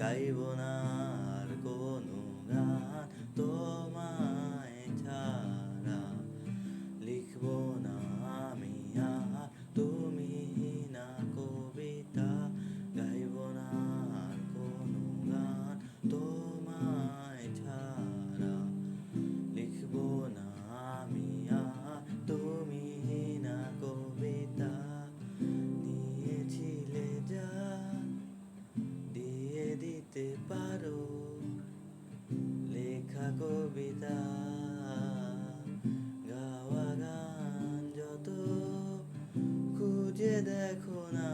গাইব না আর কোনো গান তোমায় ছাড়া, লিখব না আমি আর তুমি না কবিতা, গাইব না আর কোনো গান তোমায় ছাড়া, লিখব না আমি আর তুমি না কবিতা। নিয়েছিলে যা দিয়ে দিতে পারো, লেখা কবিতা গাওয়া গান যত খুঁজে দেখো না।